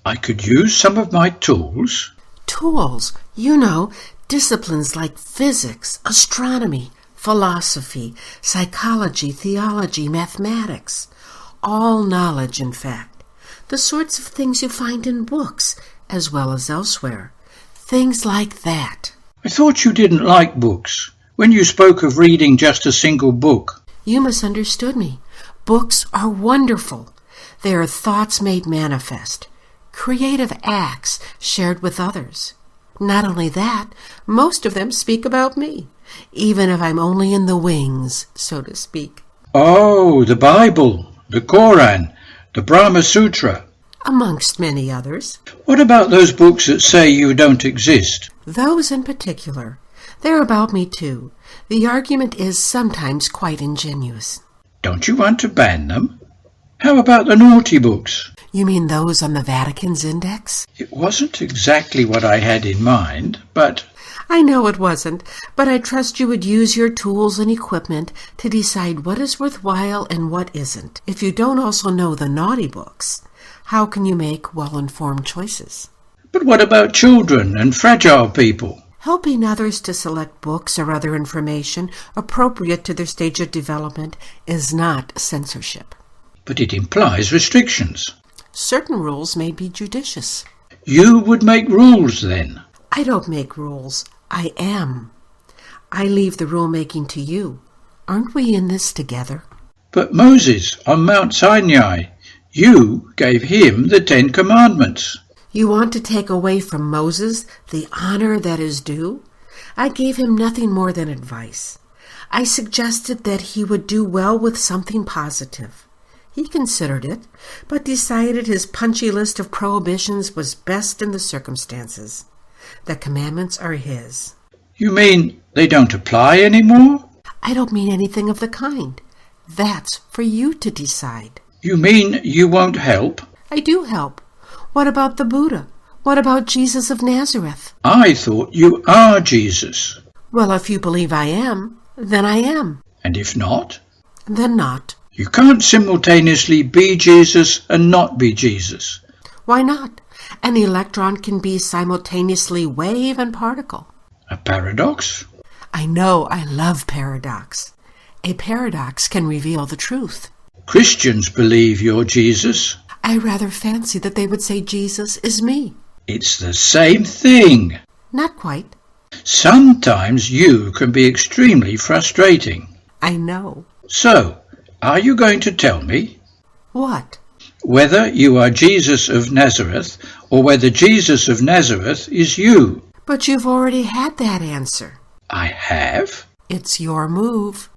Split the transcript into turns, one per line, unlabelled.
I could use some of my tools.
Tools, you know, disciplines like physics, astronomy, philosophy, psychology, theology, mathematics. All knowledge, in fact. The sorts of things you find in books, as well as elsewhere. Things like that.
I thought you didn't like books, when you spoke of reading just a single book.
You misunderstood me. Books are wonderful. They are thoughts made manifest, creative acts shared with others. Not only that, most of them speak about me, even if I'm only in the wings, so to speak.
Oh, the Bible, the Koran, the Brahma Sutra.
Amongst many others.
What about those books that say you don't exist?
Those in particular. They're about me too. The argument is sometimes quite ingenious.
Don't you want to ban them? How about the naughty books?
You mean those on the Vatican's index?
It wasn't exactly what I had in mind, but...
I know it wasn't, but I trust you would use your tools and equipment to decide what is worthwhile and what isn't. If you don't also know the naughty books, how can you make well-informed choices?
But what about children and fragile people?
Helping others to select books or other information appropriate to their stage of development is not censorship.
But it implies restrictions.
Certain rules may be judicious.
You would make rules then?
I don't make rules. I am. I leave the rule-making to you. Aren't we in this together?
But Moses, on Mount Sinai, you gave him the 10 Commandments.
You want to take away from Moses the honor that is due? I gave him nothing more than advice. I suggested that he would do well with something positive. He considered it, but decided his punchy list of prohibitions was best in the circumstances. The commandments are his.
You mean they don't apply anymore?
I don't mean anything of the kind. That's for you to decide.
You mean you won't help?
I do help. What about the Buddha? What about Jesus of Nazareth?
I thought you are Jesus.
Well, if you believe I am, then I am.
And if not?
Then not.
You can't simultaneously be Jesus and not be Jesus.
Why not? An electron can be simultaneously wave and particle.
A paradox?
I know, I love paradox. A paradox can reveal the truth.
Christians believe you're Jesus.
I rather fancy that they would say Jesus is me.
It's the same thing.
Not quite.
Sometimes you can be extremely frustrating.
I know.
So, are you going to tell me?
What?
Whether you are Jesus of Nazareth or whether Jesus of Nazareth is you.
But you've already had that answer.
I have?
It's your move.